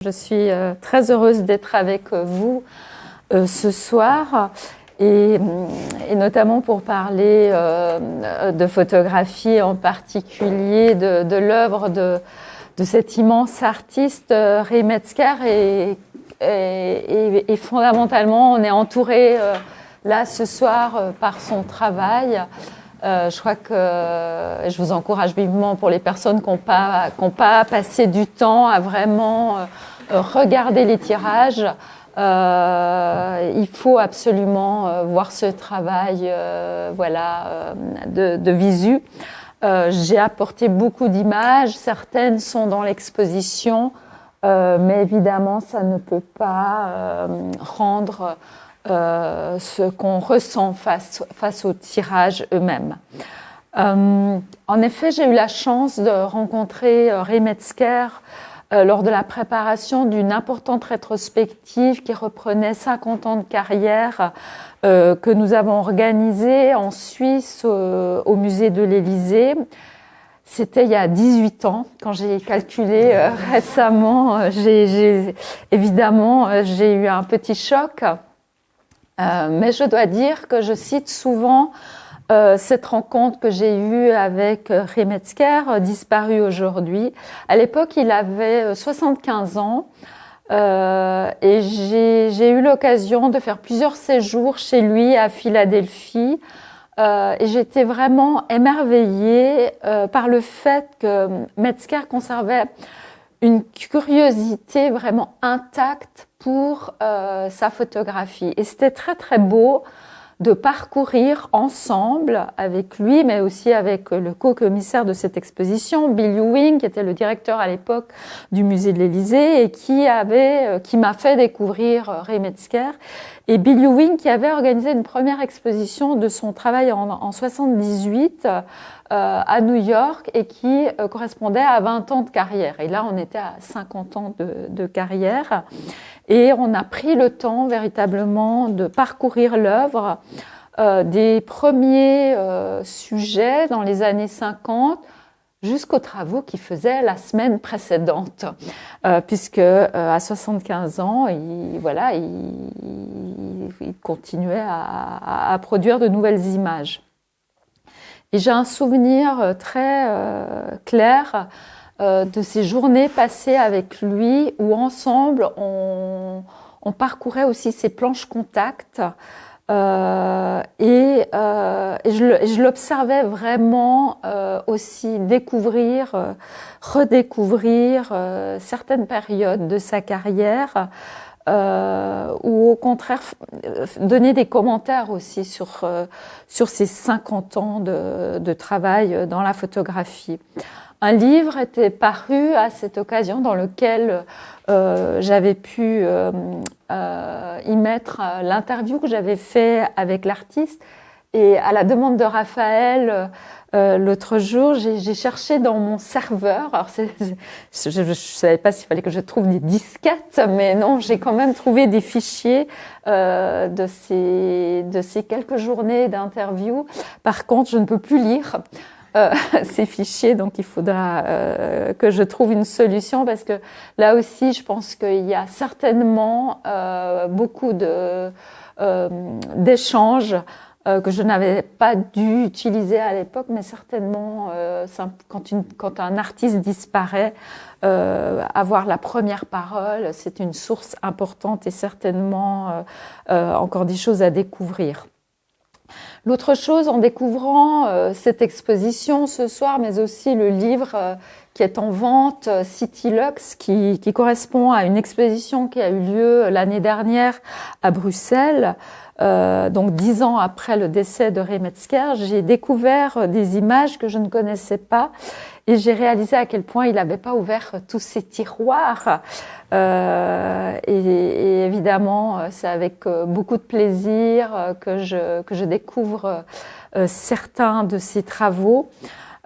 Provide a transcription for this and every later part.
Je suis très heureuse d'être avec vous ce soir et notamment pour parler de photographie, en particulier de l'œuvre de cet immense artiste Ray Metzger et fondamentalement on est entouré là ce soir par son travail. Je crois que je vous encourage vivement pour les personnes qui n'ont pas passé du temps à vraiment regarder les tirages. Il faut absolument voir ce travail de visu. J'ai apporté beaucoup d'images, certaines sont dans l'exposition, mais évidemment ça ne peut pas rendre ce qu'on ressent face aux tirages eux-mêmes. En effet, j'ai eu la chance de rencontrer Ray Metzger lors de la préparation d'une importante rétrospective qui reprenait 50 ans de carrière que nous avons organisée en Suisse au musée de l'Élysée. C'était il y a 18 ans, quand j'ai calculé récemment. Évidemment, j'ai eu un petit choc. Mais je dois dire que je cite souvent cette rencontre que j'ai eue avec Ray Metzger, disparu aujourd'hui. À l'époque, il avait 75 ans et j'ai eu l'occasion de faire plusieurs séjours chez lui à Philadelphie. Et j'étais vraiment émerveillée par le fait que Metzger conservait une curiosité vraiment intacte pour sa photographie. Et c'était très très beau de parcourir ensemble avec lui, mais aussi avec le co-commissaire de cette exposition, Bill Ewing, qui était le directeur à l'époque du musée de l'Élysée et qui m'a fait découvrir Ray Metzger. Et Bill Ewing qui avait organisé une première exposition de son travail en 78 à New York et qui correspondait à 20 ans de carrière. Et là, on était à 50 ans de carrière. Et on a pris le temps véritablement de parcourir l'œuvre des premiers sujets dans les années 50 jusqu'aux travaux qu'il faisait la semaine précédente, puisque à 75 ans, il continuait à produire de nouvelles images. Et j'ai un souvenir très clair de ces journées passées avec lui, où ensemble on parcourait aussi ses planches contact. Et je l'observais vraiment aussi redécouvrir certaines périodes de sa carrière, ou au contraire donner des commentaires aussi sur ces 50 ans de travail dans la photographie. Un livre était paru à cette occasion dans lequel j'avais pu y mettre l'interview que j'avais fait avec l'artiste. Et à la demande de Raphaël, l'autre jour, j'ai cherché dans mon serveur. Alors je ne savais pas s'il fallait que je trouve des disquettes, mais non, j'ai quand même trouvé des fichiers de ces quelques journées d'interview. Par contre, je ne peux plus lire ces fichiers, donc il faudra que je trouve une solution, parce que là aussi je pense qu'il y a certainement beaucoup d'échanges que je n'avais pas dû utiliser à l'époque, mais certainement quand un artiste disparaît, avoir la première parole, c'est une source importante et certainement encore des choses à découvrir. L'autre chose, en découvrant cette exposition ce soir, mais aussi le livre qui est en vente, City Lux, qui correspond à une exposition qui a eu lieu l'année dernière à Bruxelles, donc 10 ans après le décès de Ray Metzger, j'ai découvert des images que je ne connaissais pas et j'ai réalisé à quel point il n'avait pas ouvert tous ses tiroirs. Et évidemment, c'est avec beaucoup de plaisir que je découvre certains de ses travaux.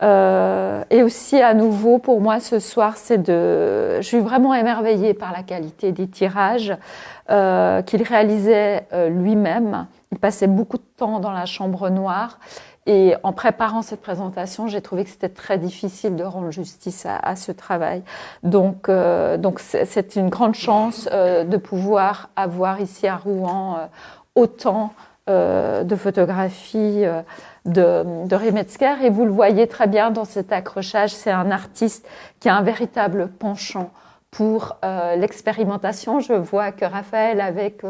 Et aussi à nouveau pour moi ce soir, je suis vraiment émerveillée par la qualité des tirages qu'il réalisait lui-même. Il passait beaucoup de temps dans la chambre noire Et en préparant cette présentation, j'ai trouvé que c'était très difficile de rendre justice à ce travail. Donc c'est une grande chance de pouvoir avoir ici à Rouen autant de photographies de Ray Metzger. Et vous le voyez très bien dans cet accrochage, c'est un artiste qui a un véritable penchant pour l'expérimentation. Je vois que Raphaël, avec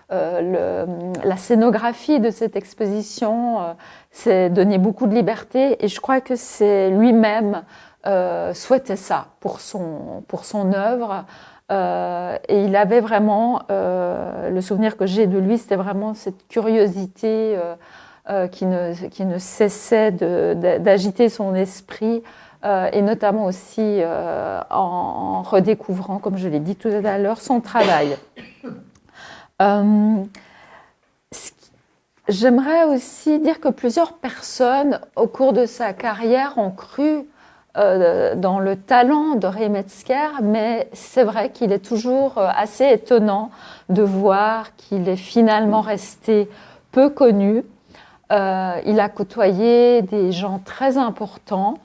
la scénographie de cette exposition, s'est donné beaucoup de liberté, et je crois que c'est lui-même souhaitait ça pour son œuvre. Et il avait vraiment, le souvenir que j'ai de lui, c'était vraiment cette curiosité qui ne cessait d'agiter son esprit, et notamment aussi en redécouvrant, comme je l'ai dit tout à l'heure, son travail. J'aimerais aussi dire que plusieurs personnes, au cours de sa carrière, ont cru dans le talent de Ray Metzger, mais c'est vrai qu'il est toujours assez étonnant de voir qu'il est finalement resté peu connu. Il a côtoyé des gens très importants,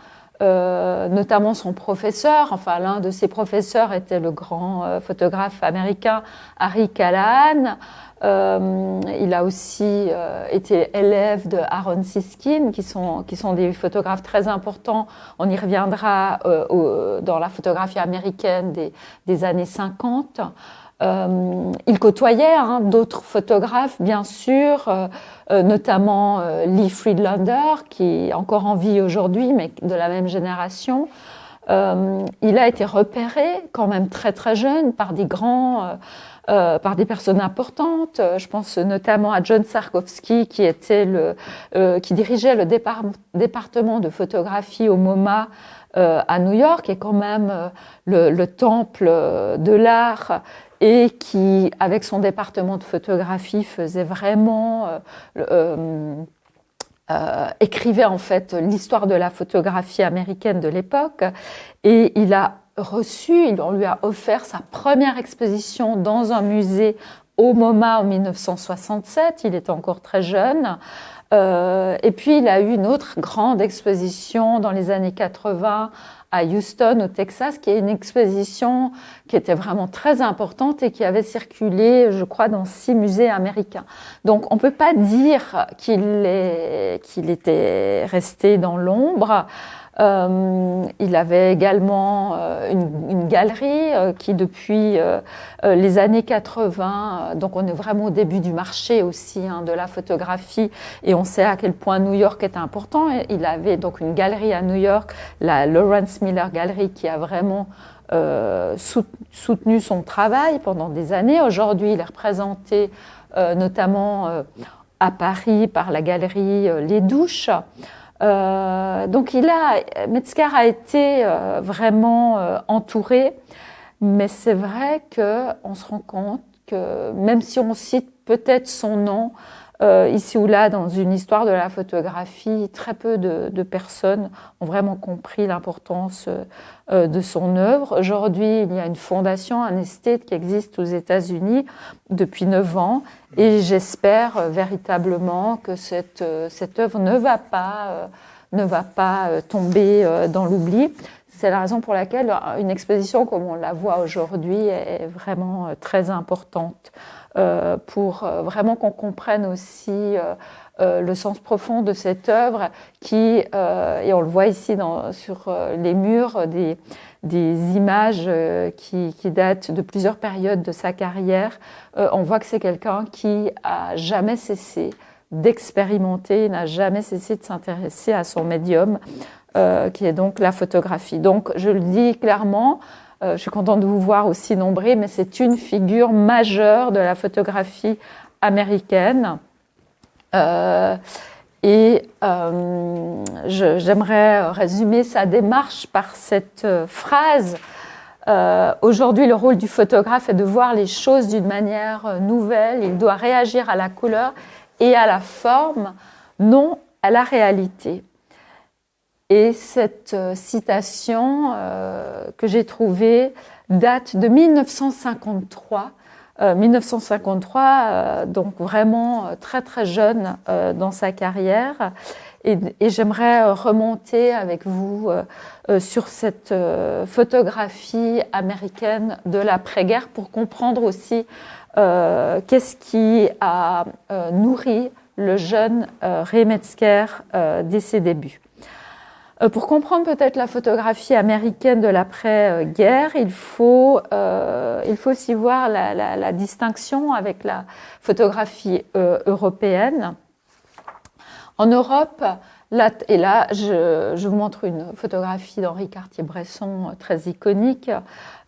notamment son professeur. Enfin, l'un de ses professeurs était le grand photographe américain Harry Callahan. Il a aussi été élève de Aaron Siskin, qui sont des photographes très importants. On y reviendra dans la photographie américaine des années 50. Il côtoyait d'autres photographes, bien sûr, notamment Lee Friedlander, qui est encore en vie aujourd'hui, mais de la même génération. Il a été repéré quand même très très jeune par par des personnes importantes. Je pense notamment à John Sarkowski, qui dirigeait le département de photographie au MoMA à New York, et quand même le temple de l'art, et qui, avec son département de photographie, faisait vraiment écrivait en fait l'histoire de la photographie américaine de l'époque. Et on lui a offert sa première exposition dans un musée au MoMA en 1967. Il était encore très jeune. Et puis il a eu une autre grande exposition dans les années 80 à Houston, au Texas, qui est une exposition qui était vraiment très importante et qui avait circulé, je crois, dans 6 musées américains. Donc on peut pas dire qu'il était resté dans l'ombre. Il avait également une galerie qui, depuis les années 80, donc on est vraiment au début du marché aussi de la photographie, et on sait à quel point New York est important. Il avait donc une galerie à New York, la Lawrence Miller Gallery, qui a vraiment soutenu son travail pendant des années. Aujourd'hui, il est représenté notamment à Paris par la galerie Les Douches. Donc Metzger a été vraiment entouré, mais c'est vrai qu'on se rend compte que même si on cite peut-être son nom ici ou là dans une histoire de la photographie, très peu de personnes ont vraiment compris l'importance de son œuvre. Aujourd'hui, il y a une fondation, un estate qui existe aux États-Unis depuis 9 ans, et j'espère véritablement que cette œuvre ne va pas tomber dans l'oubli. C'est la raison pour laquelle une exposition comme on la voit aujourd'hui est vraiment très importante pour vraiment qu'on comprenne aussi le sens profond de cette œuvre qui, et on le voit ici sur les murs, des images qui datent de plusieurs périodes de sa carrière. On voit que c'est quelqu'un qui a jamais cessé d'expérimenter, n'a jamais cessé de s'intéresser à son médium, qui est donc la photographie. Donc, je le dis clairement, je suis contente de vous voir aussi nombreux, mais c'est une figure majeure de la photographie américaine. J'aimerais résumer sa démarche par cette phrase. Aujourd'hui, le rôle du photographe est de voir les choses d'une manière nouvelle. Il doit réagir à la couleur et à la forme, non à la réalité. Et cette citation que j'ai trouvée date de 1953. 1953, donc vraiment très très jeune dans sa carrière. et j'aimerais remonter avec vous sur cette photographie américaine de l'après-guerre pour comprendre aussi qu'est-ce qui a nourri le jeune Ray Metzger dès ses débuts. Pour comprendre peut-être la photographie américaine de l'après-guerre, il faut aussi voir la distinction avec la photographie européenne. En Europe, et là je vous montre une photographie d'Henri Cartier-Bresson très iconique.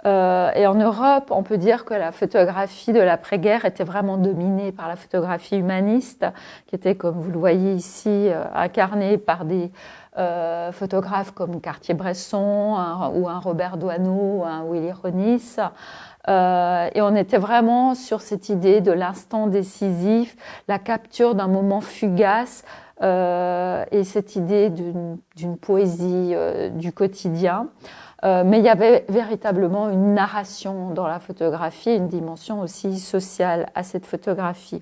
Et en Europe, on peut dire que la photographie de l'après-guerre était vraiment dominée par la photographie humaniste, qui était, comme vous le voyez ici, incarnée par des photographes comme Cartier-Bresson ou un Robert Doisneau ou un Willy Ronis. Et on était vraiment sur cette idée de l'instant décisif, la capture d'un moment fugace et cette idée d'une poésie du quotidien. Mais il y avait véritablement une narration dans la photographie, une dimension aussi sociale à cette photographie.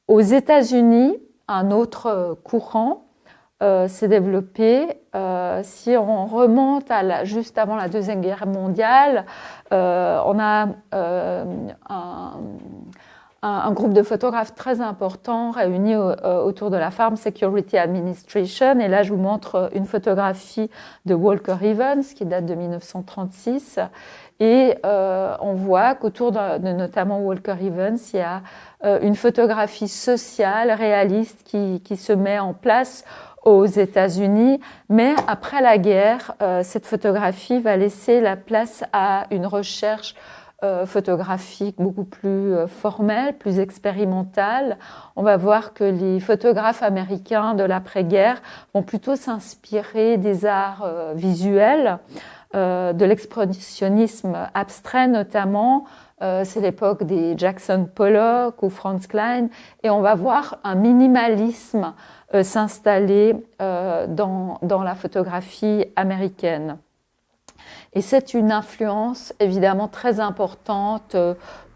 Aux États-Unis, un autre courant s'est développé. Si on remonte juste avant la Deuxième Guerre mondiale, on a un groupe de photographes très important réunis autour de la Farm Security Administration. Et là, je vous montre une photographie de Walker Evans qui date de 1936. Et on voit qu'autour de notamment Walker Evans, il y a une photographie sociale, réaliste qui se met en place aux États-Unis. Mais après la guerre, cette photographie va laisser la place à une recherche photographique beaucoup plus formelle, plus expérimentale. On va voir que les photographes américains de l'après-guerre vont plutôt s'inspirer des arts visuels, de l'expressionnisme abstrait notamment. C'est l'époque des Jackson Pollock ou Franz Klein, et on va voir un minimalisme s'installer dans la photographie américaine. Et c'est une influence évidemment très importante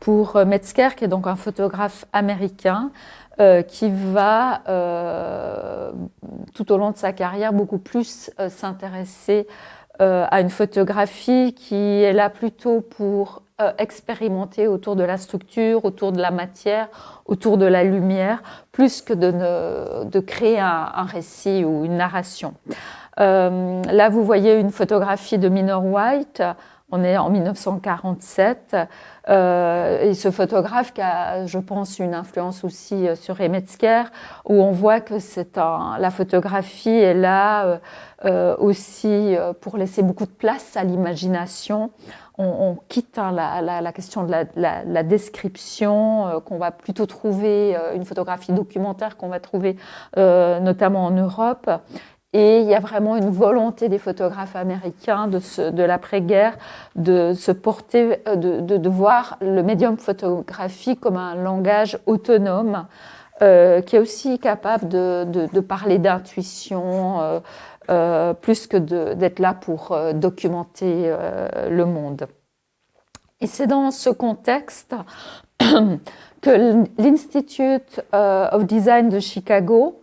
pour Metzger, qui est donc un photographe américain, qui va, tout au long de sa carrière, beaucoup plus s'intéresser à une photographie qui est là plutôt pour expérimenter autour de la structure, autour de la matière, autour de la lumière, plus que de créer un récit ou une narration. Là, vous voyez une photographie de Minor White. On est en 1947. Et ce photographe qui a, je pense, une influence aussi sur Ray Metzger, où on voit que la photographie est là aussi pour laisser beaucoup de place à l'imagination. On quitte la question de la description, qu'on va plutôt trouver, une photographie documentaire qu'on va trouver notamment en Europe. Et il y a vraiment une volonté des photographes américains de l'après-guerre de se porter, de voir le médium photographique comme un langage autonome, qui est aussi capable de parler d'intuition, plus que d'être là pour documenter le monde. Et c'est dans ce contexte que l'Institute of Design de Chicago,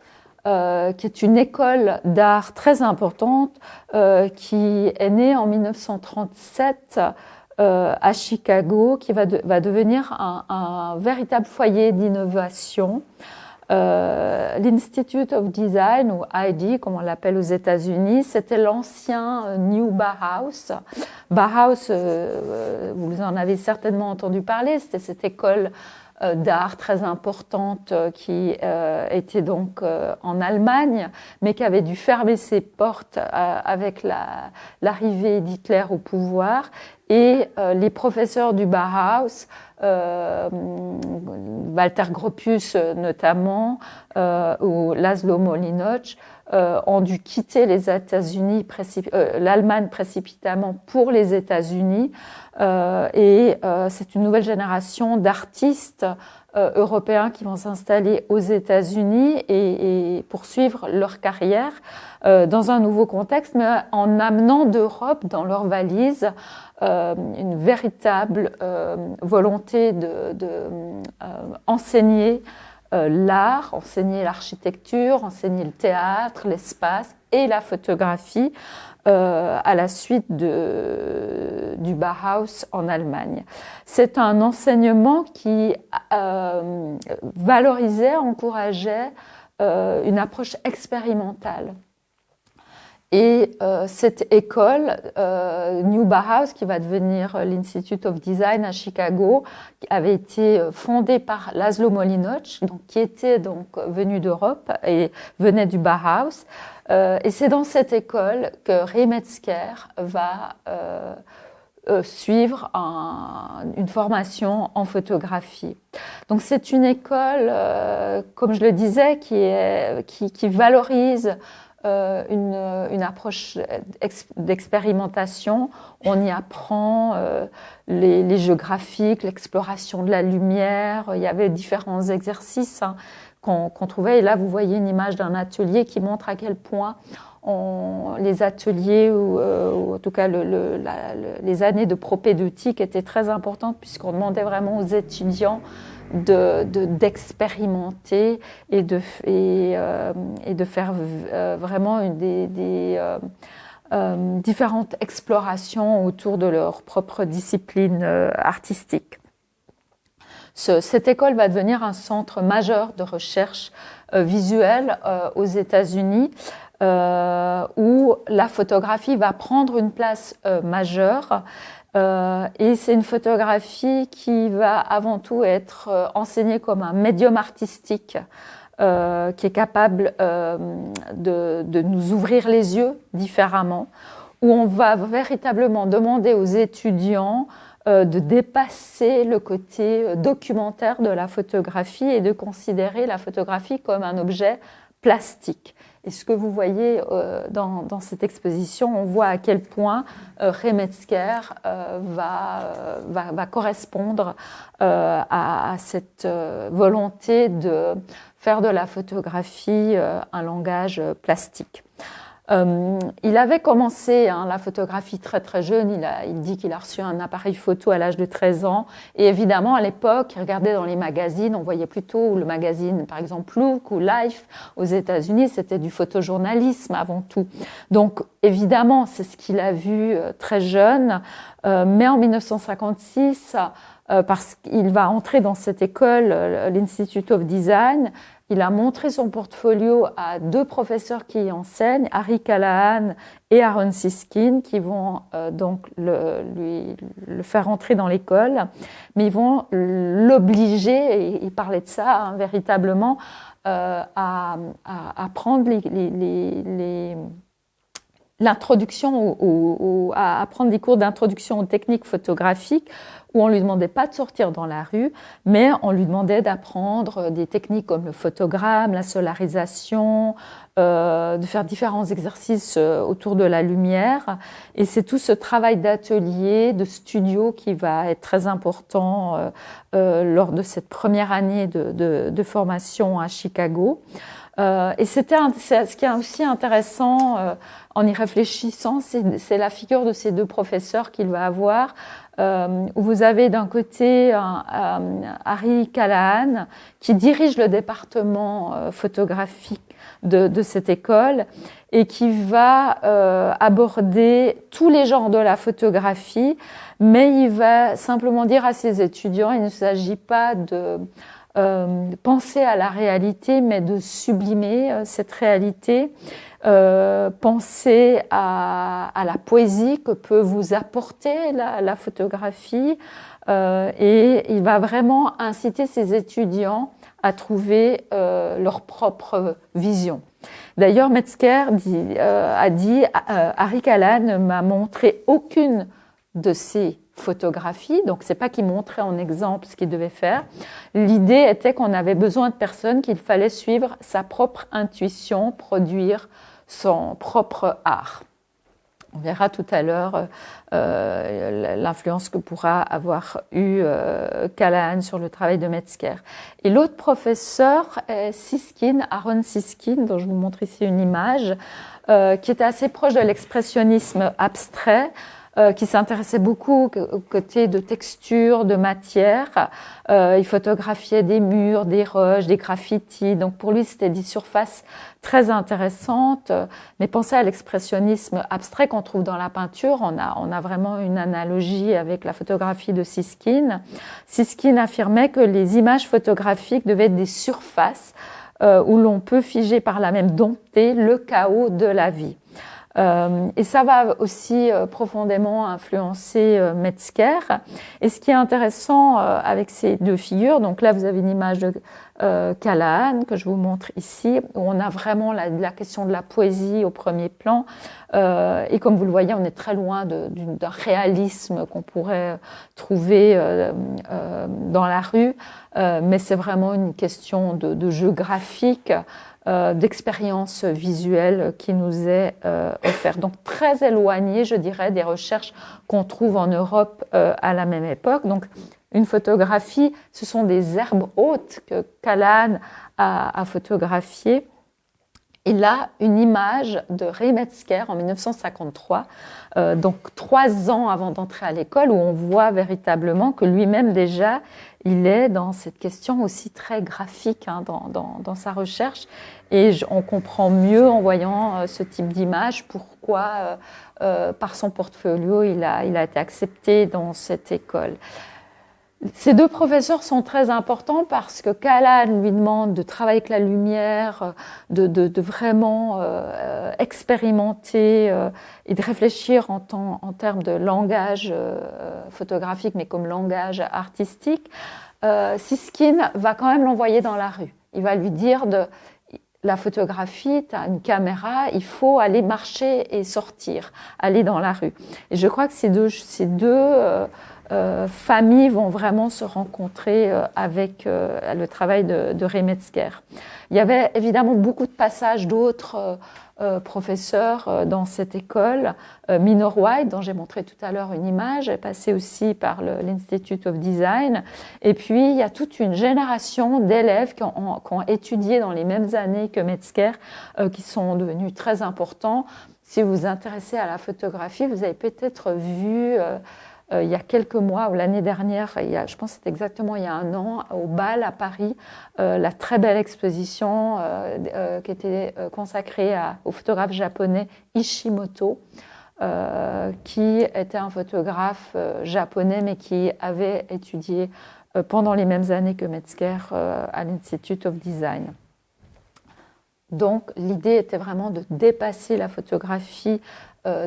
qui est une école d'art très importante, qui est née en 1937 à Chicago, qui va devenir un véritable foyer d'innovation. L'Institute of Design, ou ID, comme on l'appelle aux États-Unis, c'était l'ancien New Bauhaus. Bauhaus, vous en avez certainement entendu parler, c'était cette école d'art très importante qui était donc en Allemagne, mais qui avait dû fermer ses portes avec l'arrivée d'Hitler au pouvoir. Et les professeurs du Bauhaus, Walter Gropius notamment, ou Laszlo Molinocz, ont dû quitter les États-Unis, l'Allemagne précipitamment pour les États-Unis, et c'est une nouvelle génération d'artistes européens qui vont s'installer aux États-Unis et poursuivre leur carrière dans un nouveau contexte, mais en amenant d'Europe dans leurs valises une véritable volonté de enseigner l'art, enseigner l'architecture, enseigner le théâtre, l'espace et la photographie à la suite du Bauhaus en Allemagne. C'est un enseignement qui valorisait, encourageait une approche expérimentale. Et cette école, New Bauhaus, qui va devenir l'Institute of Design à Chicago, avait été fondée par Laszlo Molinocz, donc, qui était donc venu d'Europe et venait du Bauhaus. Et c'est dans cette école que Ray Metzger va suivre une formation en photographie. Donc c'est une école, comme je le disais, qui valorise une approche d'expérimentation. On y apprend les jeux graphiques, l'exploration de la lumière. Il y avait différents exercices qu'on trouvait. Et là, vous voyez une image d'un atelier qui montre à quel point les ateliers, ou en tout cas les années de propédeutique étaient très importantes, puisqu'on demandait vraiment aux étudiants d'expérimenter et de faire vraiment différentes explorations autour de leur propre discipline artistique. Cette école va devenir un centre majeur de recherche visuelle aux États-Unis, où la photographie va prendre une place majeure. Et c'est une photographie qui va avant tout être enseignée comme un médium artistique qui est capable de nous ouvrir les yeux différemment, où on va véritablement demander aux étudiants de dépasser le côté documentaire de la photographie et de considérer la photographie comme un objet plastique. Et ce que vous voyez dans cette exposition, on voit à quel point Ray Metzger va correspondre à cette volonté de faire de la photographie un langage plastique. Il avait commencé la photographie très très jeune. Il dit qu'il a reçu un appareil photo à l'âge de 13 ans. Et évidemment, à l'époque, il regardait dans les magazines. On voyait plutôt le magazine, par exemple, Look ou Life aux États-Unis. C'était du photojournalisme avant tout. Donc, évidemment, c'est ce qu'il a vu très jeune. Mais en 1956, parce qu'il va entrer dans cette école, l'Institute of Design, il a montré son portfolio à deux professeurs qui y enseignent, Harry Callahan et Aaron Siskin, qui vont donc le faire entrer dans l'école, mais ils vont l'obliger, et il parlait de ça véritablement, à prendre l'introduction à prendre des cours d'introduction aux techniques photographiques, où on lui demandait pas de sortir dans la rue, mais on lui demandait d'apprendre des techniques comme le photogramme, la solarisation, de faire différents exercices autour de la lumière. Et c'est tout ce travail d'atelier, de studio qui va être très important lors de cette première année de formation à Chicago. Et ce qui est aussi intéressant en y réfléchissant, c'est la figure de ces deux professeurs qu'il va avoir, où vous avez d'un côté Harry Callahan qui dirige le département photographique de cette école et qui va aborder tous les genres de la photographie, mais il va simplement dire à ses étudiants, il ne s'agit pas de penser à la réalité, mais de sublimer cette réalité, penser à la poésie que peut vous apporter la photographie, et il va vraiment inciter ses étudiants à trouver leur propre vision. D'ailleurs, Metzger a dit Harry Callahan ne m'a montré aucune de ses photographies, donc c'est pas qu'il montrait en exemple ce qu'il devait faire. L'idée était qu'on avait besoin de personnes, qu'il fallait suivre sa propre intuition, produire son propre art. On verra tout à l'heure l'influence que pourra avoir eu Callahan sur le travail de Metzger. Et l'autre professeur est Siskin, Aaron Siskin, dont je vous montre ici une image, qui était assez proche de l'expressionnisme abstrait. qui s'intéressait beaucoup au côté de texture, de matière. Il photographiait des murs, des roches, des graffitis. Donc pour lui, c'était des surfaces très intéressantes. Mais pensez à l'expressionnisme abstrait qu'on trouve dans la peinture. On a vraiment une analogie avec la photographie de Siskin. Siskin affirmait que les images photographiques devaient être des surfaces où l'on peut figer par là même dompter le chaos de la vie. Et ça va aussi profondément influencer Metzger. Et ce qui est intéressant avec ces deux figures, donc là vous avez une image de Callahan que je vous montre ici, où on a vraiment la question de la poésie au premier plan. Et comme vous le voyez, on est très loin d'un réalisme qu'on pourrait trouver dans la rue, mais c'est vraiment une question de jeu graphique, d'expérience visuelle qui nous est offerte. Donc très éloigné, je dirais, des recherches qu'on trouve en Europe à la même époque. Donc une photographie, ce sont des herbes hautes que Callahan a photographiées. Et là, une image de Ray Metzger en 1953, donc 3 ans avant d'entrer à l'école, où on voit véritablement que lui-même déjà, il est dans cette question aussi très graphique dans sa recherche. Et on comprend mieux en voyant ce type d'image pourquoi, par son portfolio, il a été accepté dans cette école. Ces deux professeurs sont très importants parce que Callahan lui demande de travailler avec la lumière, de vraiment expérimenter et de réfléchir en termes de langage photographique, mais comme langage artistique. Siskin va quand même l'envoyer dans la rue. Il va lui dire la photographie, tu as une caméra, il faut aller marcher et sortir, aller dans la rue. Et je crois que ces deux familles vont vraiment se rencontrer avec le travail de Ray Metzger. Il y avait évidemment beaucoup de passages d'autres professeurs dans cette école. Minor White, dont j'ai montré tout à l'heure une image, est passé aussi par l'Institute of Design. Et puis, il y a toute une génération d'élèves qui ont étudié dans les mêmes années que Metzger, qui sont devenus très importants. Si vous vous intéressez à la photographie, vous avez peut-être vu il y a quelques mois ou l'année dernière, je pense que c'est exactement il y a 1 an, au BAL à Paris, la très belle exposition qui était consacrée au photographe japonais Ishimoto, qui était un photographe japonais mais qui avait étudié pendant les mêmes années que Metzger à l'Institute of Design. Donc l'idée était vraiment de dépasser la photographie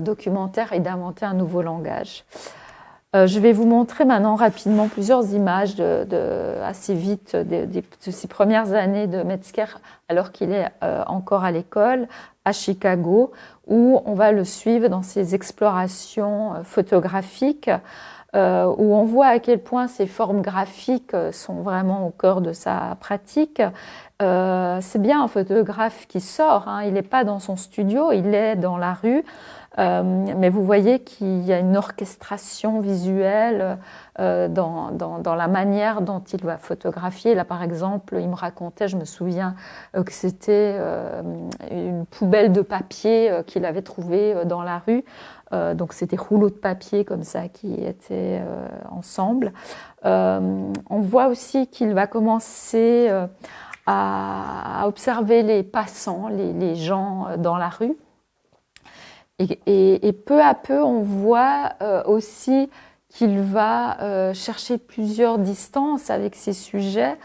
documentaire et d'inventer un nouveau langage. Je vais vous montrer maintenant rapidement plusieurs images assez vite de ces premières années de Metzger alors qu'il est encore à l'école à Chicago, où on va le suivre dans ses explorations photographiques, où on voit à quel point ces formes graphiques sont vraiment au cœur de sa pratique. C'est bien un photographe qui sort, il n'est pas dans son studio, il est dans la rue. Mais vous voyez qu'il y a une orchestration visuelle dans la manière dont il va photographier. Là, par exemple, il me racontait, je me souviens, que c'était une poubelle de papier qu'il avait trouvée dans la rue. Donc, c'est des rouleaux de papier comme ça qui étaient ensemble. On voit aussi qu'il va commencer à observer les passants, les gens dans la rue. Et peu à peu, on voit aussi qu'il va chercher plusieurs distances avec ses sujets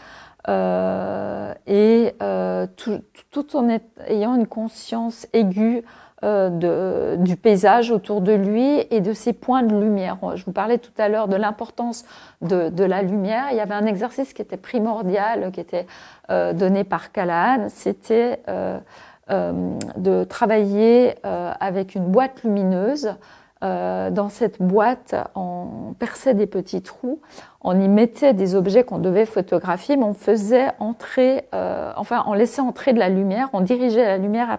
tout en ayant une conscience aiguë du paysage autour de lui et de ses points de lumière. Je vous parlais tout à l'heure de l'importance de la lumière. Il y avait un exercice qui était primordial, qui était donné par Callahan, c'était de travailler avec une boîte lumineuse. Dans cette boîte, on perçait des petits trous, on y mettait des objets qu'on devait photographier, mais on faisait entrer, on laissait entrer de la lumière, on dirigeait la lumière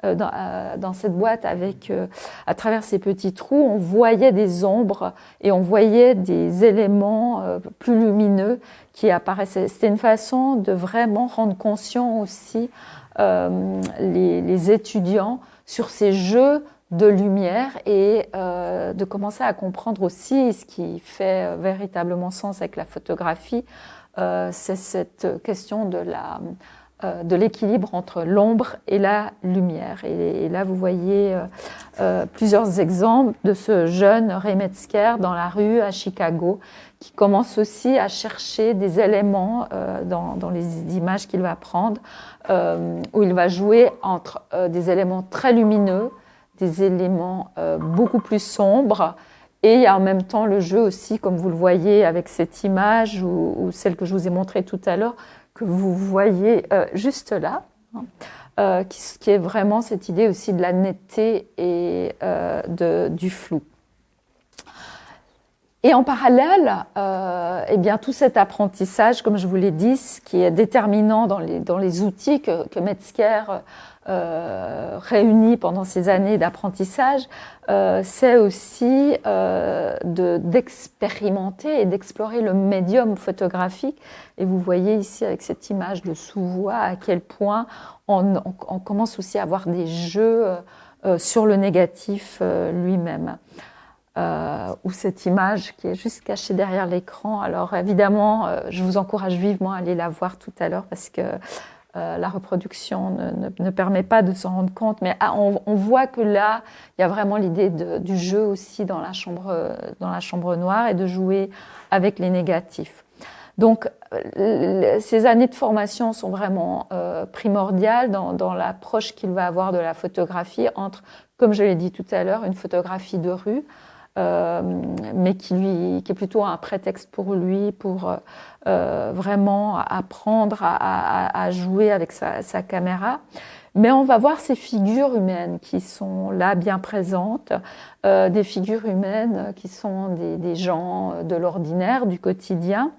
dans cette boîte à travers ces petits trous, on voyait des ombres et on voyait des éléments plus lumineux qui apparaissaient. C'était une façon de vraiment rendre conscient aussi les étudiants sur ces jeux de lumière et de commencer à comprendre aussi ce qui fait véritablement sens avec la photographie, c'est cette question de l'équilibre entre l'ombre et la lumière. Et là, vous voyez plusieurs exemples de ce jeune Ray Metzger dans la rue à Chicago, qui commence aussi à chercher des éléments dans les images qu'il va prendre, où il va jouer entre des éléments très lumineux, des éléments beaucoup plus sombres, et il y a en même temps le jeu aussi, comme vous le voyez avec cette image ou celle que je vous ai montrée tout à l'heure, que vous voyez juste là, qui est vraiment cette idée aussi de la netteté et du flou. Et en parallèle, eh bien, tout cet apprentissage, comme je vous l'ai dit, ce qui est déterminant dans les outils que Metzger réunit pendant ces années d'apprentissage, c'est aussi d'expérimenter et d'explorer le médium photographique. Et vous voyez ici avec cette image de sous-voix à quel point on commence aussi à avoir des jeux sur le négatif lui-même. Ou cette image qui est juste cachée derrière l'écran. Alors évidemment, je vous encourage vivement à aller la voir tout à l'heure parce que la reproduction ne permet pas de s'en rendre compte. Mais on voit que là, il y a vraiment l'idée du jeu aussi dans la chambre noire et de jouer avec les négatifs. Donc, ces années de formation sont vraiment primordiales dans l'approche qu'il va avoir de la photographie entre, comme je l'ai dit tout à l'heure, une photographie de rue, mais qui est plutôt un prétexte pour lui pour vraiment apprendre à jouer avec sa caméra. Mais on va voir ces figures humaines qui sont là bien présentes, des figures humaines qui sont des gens de l'ordinaire, du quotidien,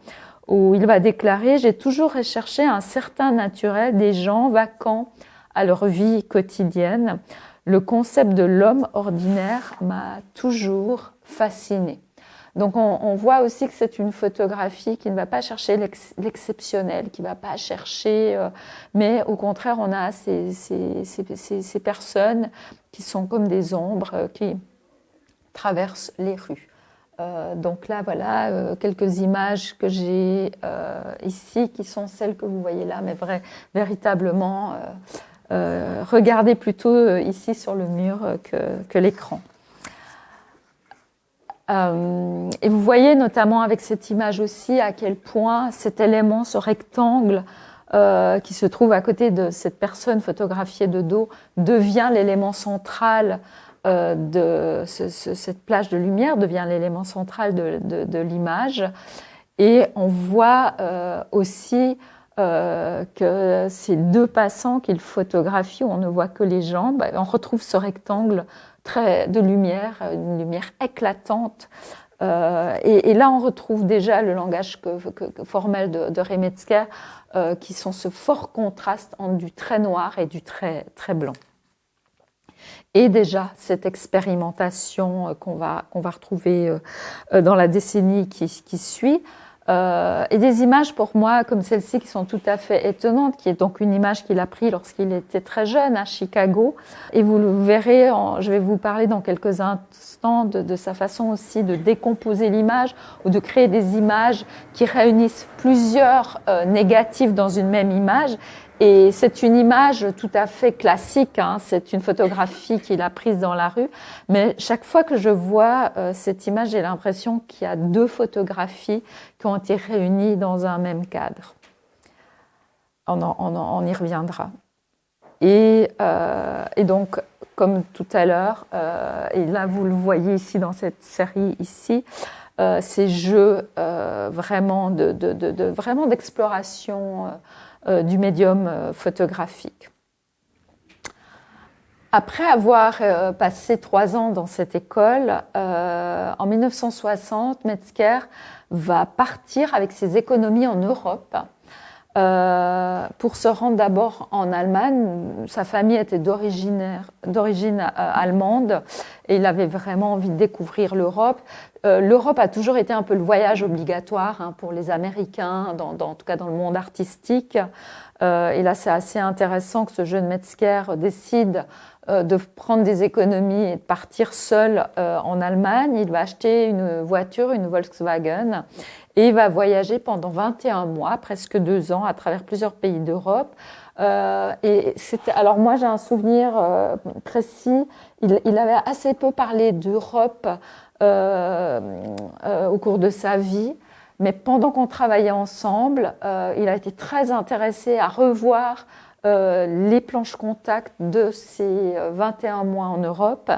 où il va déclarer « J'ai toujours recherché un certain naturel des gens vacants à leur vie quotidienne. Le concept de l'homme ordinaire m'a toujours fasciné. » Donc on voit aussi que c'est une photographie qui ne va pas chercher l'exceptionnel, qui ne va pas chercher, mais au contraire on a ces personnes qui sont comme des ombres qui traversent les rues. Donc là voilà quelques images que j'ai ici qui sont celles que vous voyez là, mais véritablement regardez plutôt ici sur le mur que l'écran. Et vous voyez notamment avec cette image aussi à quel point cet élément, ce rectangle qui se trouve à côté de cette personne photographiée de dos devient l'élément central cette plage de lumière devient l'élément central de l'image. Et on voit aussi que ces deux passants qu'il photographie, où on ne voit que les jambes, on retrouve ce rectangle de lumière, une lumière éclatante. Et là, on retrouve déjà le langage formel de Ray Metzger, qui sont ce fort contraste entre du très noir et du très, très blanc. Et déjà, cette expérimentation qu'on va retrouver dans la décennie qui suit, et des images pour moi comme celle-ci qui sont tout à fait étonnantes, qui est donc une image qu'il a prise lorsqu'il était très jeune à Chicago. Et vous le verrez, je vais vous parler dans quelques instants de sa façon aussi de décomposer l'image ou de créer des images qui réunissent plusieurs négatifs dans une même image. Et c'est une image tout à fait classique, hein. C'est une photographie qu'il a prise dans la rue. Mais chaque fois que je vois cette image, j'ai l'impression qu'il y a deux photographies qui ont été réunies dans un même cadre. On y reviendra. Et donc, comme tout à l'heure, et là vous le voyez ici dans cette série ici, ces jeux vraiment d'exploration du médium photographique. Après avoir passé 3 ans dans cette école, en 1960, Metzger va partir avec ses économies en Europe pour se rendre d'abord en Allemagne. Sa famille était d'origine allemande et il avait vraiment envie de découvrir l'Europe. L'Europe a toujours été un peu le voyage obligatoire hein, pour les Américains, en tout cas dans le monde artistique. Et là, c'est assez intéressant que ce jeune Metzger décide de prendre des économies et de partir seul en Allemagne. Il va acheter une voiture, une Volkswagen, et il va voyager pendant 21 mois, presque 2 ans, à travers plusieurs pays d'Europe. Alors moi, j'ai un souvenir précis. Il avait assez peu parlé d'Europe au cours de sa vie. Mais pendant qu'on travaillait ensemble, il a été très intéressé à revoir les planches contact de ses 21 mois en Europe.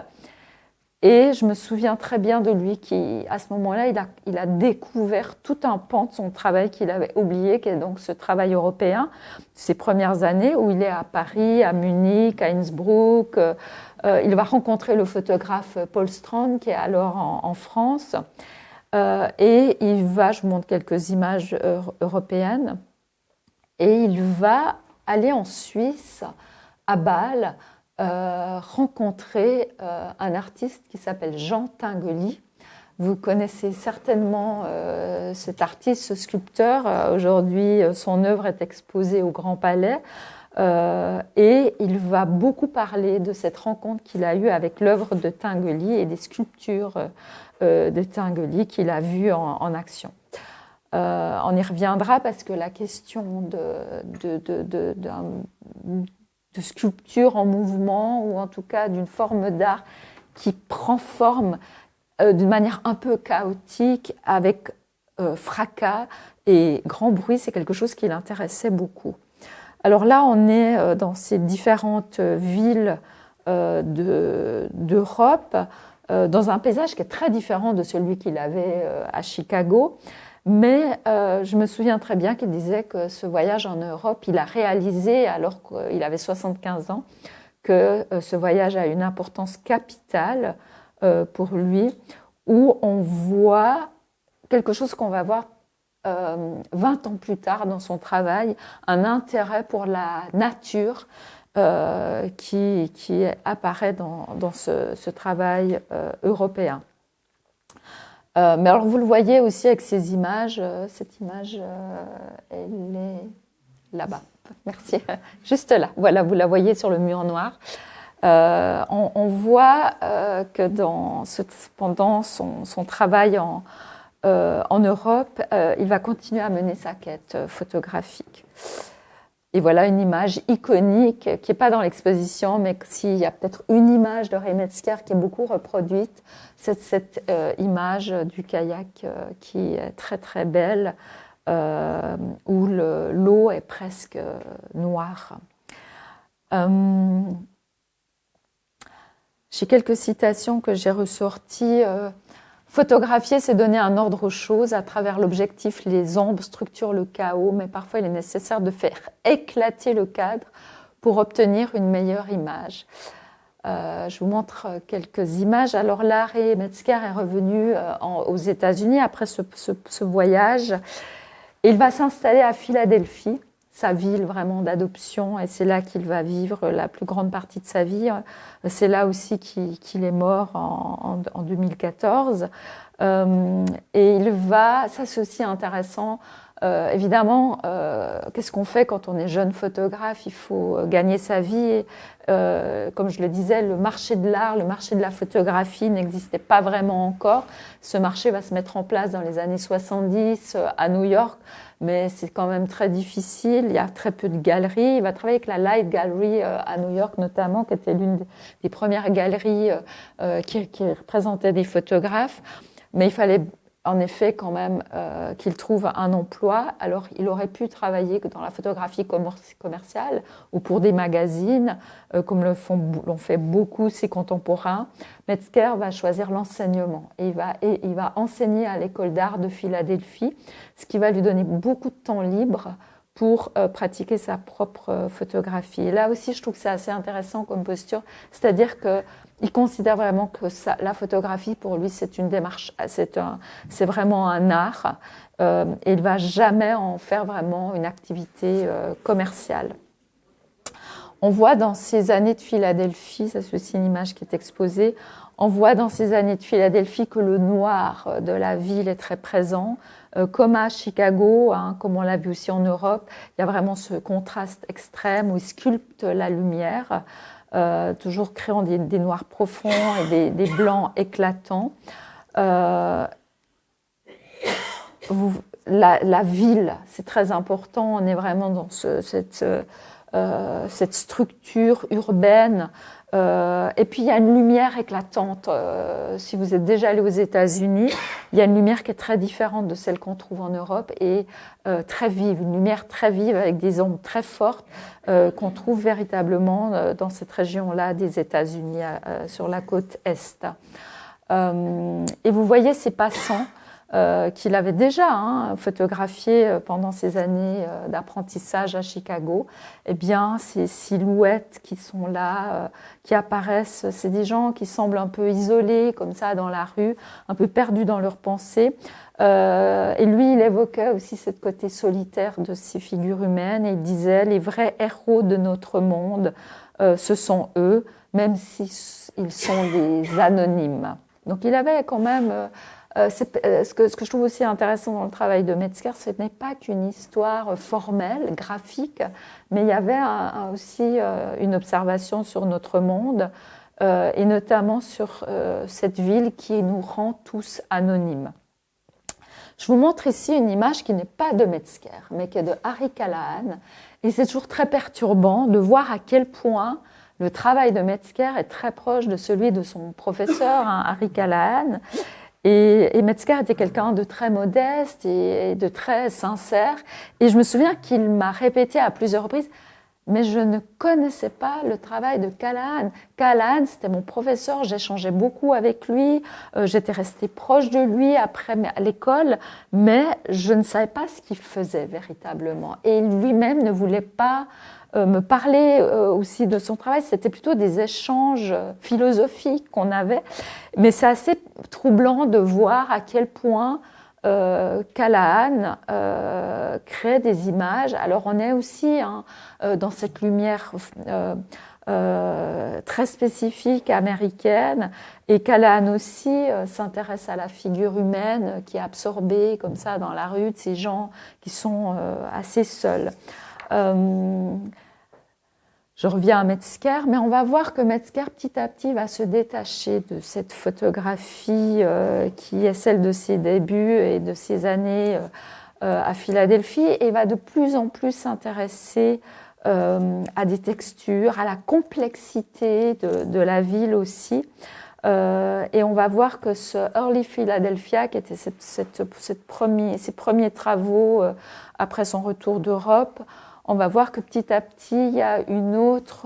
Et je me souviens très bien de lui qui, à ce moment-là, il a découvert tout un pan de son travail qu'il avait oublié, qui est donc ce travail européen, ses premières années où il est à Paris, à Munich, à Innsbruck. Il va rencontrer le photographe Paul Strand, qui est alors en France. Et je vous montre quelques images européennes, et il va aller en Suisse, à Bâle, rencontrer un artiste qui s'appelle Jean Tinguely. Vous connaissez certainement cet artiste, ce sculpteur. Aujourd'hui, son œuvre est exposée au Grand Palais. Et il va beaucoup parler de cette rencontre qu'il a eue avec l'œuvre de Tinguely et des sculptures de Tinguely qu'il a vues en action. On y reviendra parce que la question de sculpture en mouvement, ou en tout cas d'une forme d'art qui prend forme d'une manière un peu chaotique, avec fracas et grand bruit, c'est quelque chose qui l'intéressait beaucoup. Alors là, on est dans ces différentes villes d'Europe, dans un paysage qui est très différent de celui qu'il avait à Chicago. Mais je me souviens très bien qu'il disait que ce voyage en Europe, il a réalisé, alors qu'il avait 75 ans, que ce voyage a une importance capitale pour lui, où on voit quelque chose qu'on va voir 20 ans plus tard dans son travail, un intérêt pour la nature qui apparaît dans ce travail européen. Mais alors vous le voyez aussi avec ces images, cette image, elle est là-bas, merci, juste là, voilà, vous la voyez sur le mur noir. On voit que pendant son travail en Europe, il va continuer à mener sa quête photographique. Et voilà une image iconique qui n'est pas dans l'exposition, mais s'il y a peut-être une image de Ray Metzger qui est beaucoup reproduite, c'est cette image du kayak qui est très très belle, où l'eau est presque noire. J'ai quelques citations que j'ai ressorties. Photographier, c'est donner un ordre aux choses. À travers l'objectif, les ombres structurent le chaos, mais parfois il est nécessaire de faire éclater le cadre pour obtenir une meilleure image. Je vous montre quelques images. Alors là, Ray Metzger est revenu aux États-Unis après ce voyage. Il va s'installer à Philadelphie, sa ville vraiment d'adoption, et c'est là qu'il va vivre la plus grande partie de sa vie. C'est là aussi qu'il est mort en 2014. Et il va, ça c'est aussi intéressant, évidemment, qu'est-ce qu'on fait quand on est jeune photographe? Il faut gagner sa vie. Et, comme je le disais, le marché de l'art, le marché de la photographie n'existait pas vraiment encore. Ce marché va se mettre en place dans les années 70 à New York, mais c'est quand même très difficile. Il y a très peu de galeries. Il va travailler avec la Light Gallery à New York notamment, qui était l'une des premières galeries qui représentait des photographes. Mais il fallait en effet quand même qu'il trouve un emploi. Alors il aurait pu travailler dans la photographie commerciale ou pour des magazines, comme l'ont fait beaucoup ses contemporains. Metzger va choisir l'enseignement et il va enseigner à l'école d'art de Philadelphie, ce qui va lui donner beaucoup de temps libre pour pratiquer sa propre photographie. Et là aussi, je trouve que c'est assez intéressant comme posture, c'est-à-dire qu'il considère vraiment que la photographie, pour lui, c'est une démarche, c'est vraiment un art, et il ne va jamais en faire vraiment une activité commerciale. On voit dans ces années de Philadelphie, ça c'est aussi une image qui est exposée, on voit dans ces années de Philadelphie que le noir de la ville est très présent, comme à Chicago, comme on l'a vu aussi en Europe. Il y a vraiment ce contraste extrême où il sculpte la lumière. toujours créant des noirs profonds et des blancs éclatants. La ville, c'est très important, on est vraiment dans cette structure urbaine. Et puis il y a une lumière éclatante. Si vous êtes déjà allé aux États-Unis, il y a une lumière qui est très différente de celle qu'on trouve en Europe et très vive, une lumière très vive avec des ombres très fortes qu'on trouve véritablement dans cette région-là des États-Unis, sur la côte Est. Et vous voyez ces passants qu'il avait déjà photographié pendant ses années d'apprentissage à Chicago. Eh bien, ces silhouettes qui sont là, qui apparaissent, c'est des gens qui semblent un peu isolés comme ça dans la rue, un peu perdus dans leurs pensées. Et lui, il évoquait aussi ce côté solitaire de ces figures humaines et il disait « Les vrais héros de notre monde, ce sont eux, même s'ils sont des anonymes ». Donc il avait quand même... ce que je trouve aussi intéressant dans le travail de Metzger, ce n'est pas qu'une histoire formelle, graphique, mais il y avait aussi une observation sur notre monde et notamment sur cette ville qui nous rend tous anonymes. Je vous montre ici une image qui n'est pas de Metzger, mais qui est de Harry Callahan. Et c'est toujours très perturbant de voir à quel point le travail de Metzger est très proche de celui de son professeur, Harry Callahan. Et Metzger était quelqu'un de très modeste et de très sincère. Et je me souviens qu'il m'a répété à plusieurs reprises, mais je ne connaissais pas le travail de Callahan. Callahan, c'était mon professeur, j'échangeais beaucoup avec lui, j'étais restée proche de lui après à l'école, mais je ne savais pas ce qu'il faisait véritablement. Et lui-même ne voulait pas me parler aussi de son travail, c'était plutôt des échanges philosophiques qu'on avait. Mais c'est assez troublant de voir à quel point Callahan crée des images. Alors on est aussi dans cette lumière très spécifique américaine et Callahan aussi s'intéresse à la figure humaine qui est absorbée comme ça dans la rue de ces gens qui sont assez seuls. Je reviens à Metzger, mais on va voir que Metzger, petit à petit, va se détacher de cette photographie qui est celle de ses débuts et de ses années à Philadelphie et va de plus en plus s'intéresser à des textures, à la complexité de la ville aussi. Et on va voir que ce Early Philadelphia, qui était ses premiers travaux après son retour d'Europe, on va voir que petit à petit, il y a une autre,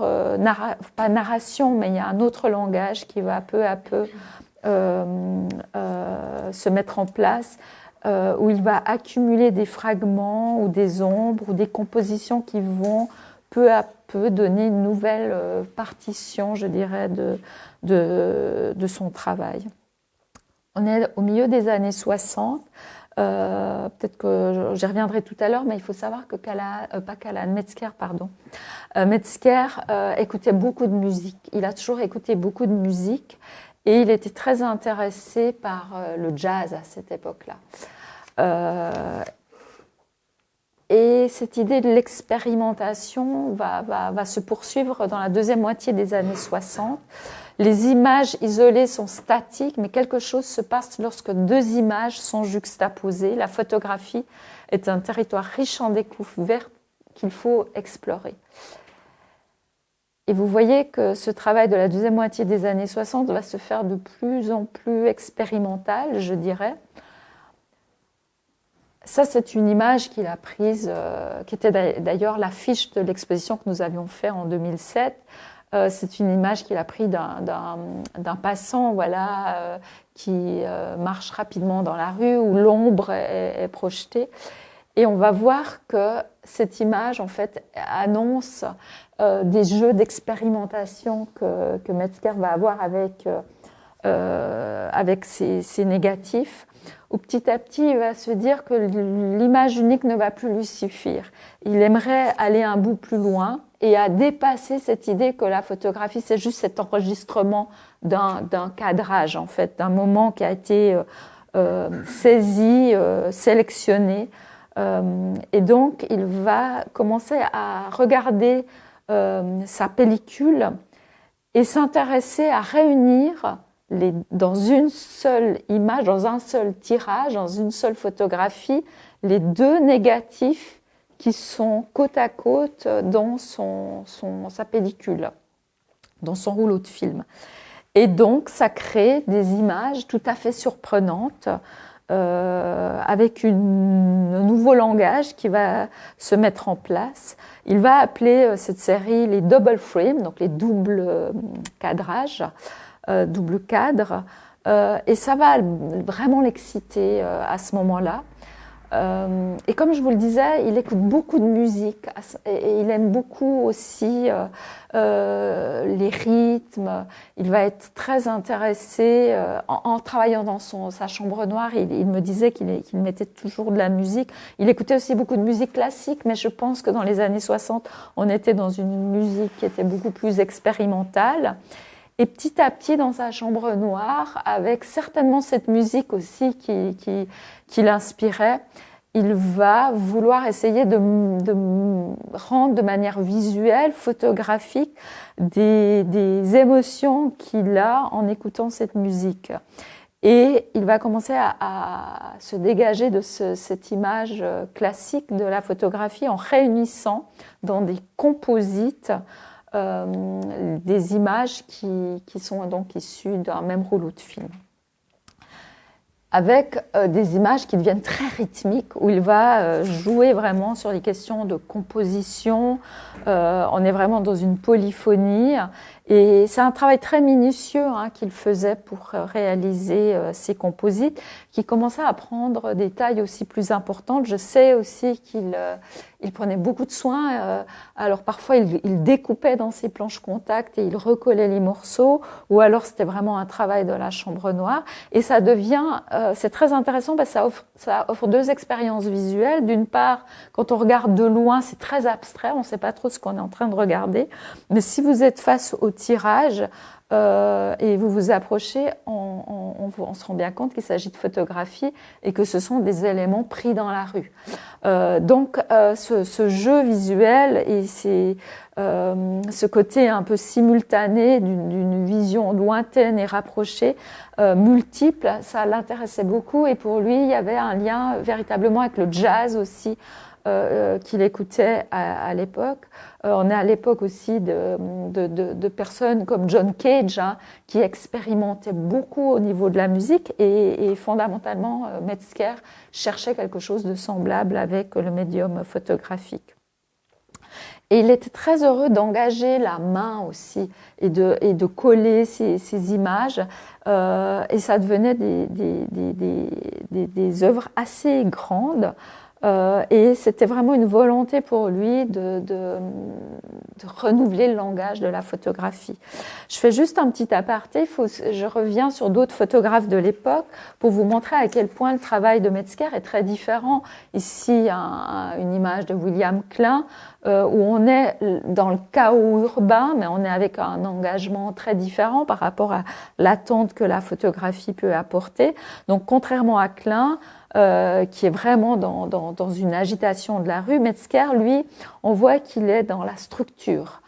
pas narration, mais il y a un autre langage qui va peu à peu se mettre en place, où il va accumuler des fragments ou des ombres ou des compositions qui vont peu à peu donner une nouvelle partition, je dirais, de son travail. On est au milieu des années 60. Peut-être que j'y reviendrai tout à l'heure, mais il faut savoir que Metzger écoutait beaucoup de musique. Il a toujours écouté beaucoup de musique et il était très intéressé par le jazz à cette époque-là. Et cette idée de l'expérimentation va se poursuivre dans la deuxième moitié des années 60. Les images isolées sont statiques, mais quelque chose se passe lorsque deux images sont juxtaposées. La photographie est un territoire riche en découvertes qu'il faut explorer. Et vous voyez que ce travail de la deuxième moitié des années 60 va se faire de plus en plus expérimental, je dirais. Ça, c'est une image qu'il a prise, qui était d'ailleurs l'affiche de l'exposition que nous avions faite en 2007. C'est une image qu'il a prise d'un passant, voilà, qui marche rapidement dans la rue où l'ombre est projetée. Et on va voir que cette image, en fait, annonce des jeux d'expérimentation que Metzger va avoir avec ses négatifs, où petit à petit, il va se dire que l'image unique ne va plus lui suffire. Il aimerait aller un bout plus loin et à dépasser cette idée que la photographie, c'est juste cet enregistrement d'un cadrage, en fait, d'un moment qui a été saisi, sélectionné. Et donc, il va commencer à regarder sa pellicule et s'intéresser à réunir dans une seule image, dans un seul tirage, dans une seule photographie, les deux négatifs qui sont côte à côte dans sa pellicule, dans son rouleau de film. Et donc, ça crée des images tout à fait surprenantes, avec un nouveau langage qui va se mettre en place. Il va appeler cette série les double frames, donc les doubles cadrages, double cadre, et ça va vraiment l'exciter à ce moment-là. Et comme je vous le disais, il écoute beaucoup de musique et il aime beaucoup aussi les rythmes. Il va être très intéressé en travaillant dans sa chambre noire. Il me disait qu'il mettait toujours de la musique. Il écoutait aussi beaucoup de musique classique, mais je pense que dans les années 60, on était dans une musique qui était beaucoup plus expérimentale. Et petit à petit, dans sa chambre noire, avec certainement cette musique aussi qui l'inspirait, il va vouloir essayer de rendre de manière visuelle, photographique, des émotions qu'il a en écoutant cette musique. Et il va commencer à se dégager de cette image classique de la photographie en réunissant dans des composites des images qui sont donc issues d'un même rouleau de film. Avec des images qui deviennent très rythmiques, où il va jouer vraiment sur les questions de composition. On est vraiment dans une polyphonie. Et c'est un travail très minutieux qu'il faisait pour réaliser ces composites, qui commençaient à prendre des tailles aussi plus importantes. Je sais aussi qu'il prenait beaucoup de soin. Alors parfois, il découpait dans ses planches contact et il recollait les morceaux, ou alors c'était vraiment un travail de la chambre noire. Et ça devient, c'est très intéressant parce que ça offre deux expériences visuelles. D'une part, quand on regarde de loin, c'est très abstrait, on ne sait pas trop ce qu'on est en train de regarder. Mais si vous êtes face au tirage et vous vous approchez, on se rend bien compte qu'il s'agit de photographie et que ce sont des éléments pris dans la rue. Donc ce jeu visuel et ce côté un peu simultané d'une vision lointaine et rapprochée, multiple, ça l'intéressait beaucoup, et pour lui il y avait un lien véritablement avec le jazz aussi, qu'il écoutait à l'époque. On est à l'époque aussi de personnes comme John Cage, qui expérimentaient beaucoup au niveau de la musique, et fondamentalement Metzger cherchait quelque chose de semblable avec le médium photographique. Et il était très heureux d'engager la main aussi et de coller ces images, et ça devenait des œuvres assez grandes. Et c'était vraiment une volonté pour lui de renouveler le langage de la photographie. Je fais juste un petit aparté, je reviens sur d'autres photographes de l'époque pour vous montrer à quel point le travail de Metzger est très différent. Ici, une image de William Klein, où on est dans le chaos urbain, mais on est avec un engagement très différent par rapport à l'attente que la photographie peut apporter. Donc, contrairement à Klein, qui est vraiment dans une agitation de la rue, Metzger, lui, on voit qu'il est dans la structure.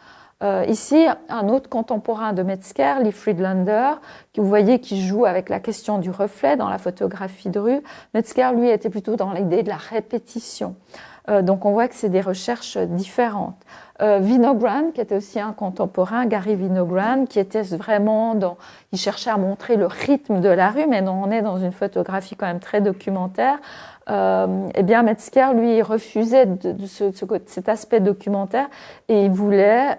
Ici, un autre contemporain de Metzger, Lee Friedlander, vous voyez qui joue avec la question du reflet dans la photographie de rue. Metzger, lui, était plutôt dans l'idée de la répétition. Donc on voit que c'est des recherches différentes. Winogrand, qui était aussi un contemporain, Gary Winogrand, qui était vraiment il cherchait à montrer le rythme de la rue, mais on est dans une photographie quand même très documentaire. Eh bien Metzger, lui, il refusait cet aspect documentaire et il voulait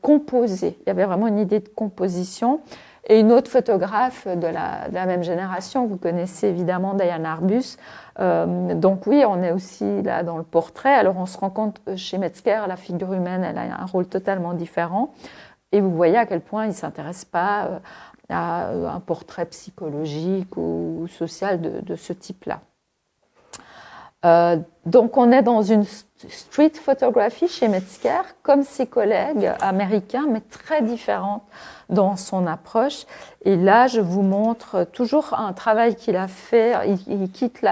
composer. Il y avait vraiment une idée de composition. Et une autre photographe de la même génération, vous connaissez évidemment Diane Arbus. Donc oui, on est aussi là dans le portrait. Alors on se rend compte que chez Metzger, la figure humaine, elle a un rôle totalement différent. Et vous voyez à quel point il ne s'intéresse pas à un portrait psychologique ou social de ce type-là. Donc on est dans une street photography chez Metzger, comme ses collègues américains, mais très différente dans son approche. Et là, je vous montre toujours un travail qu'il a fait. Il quitte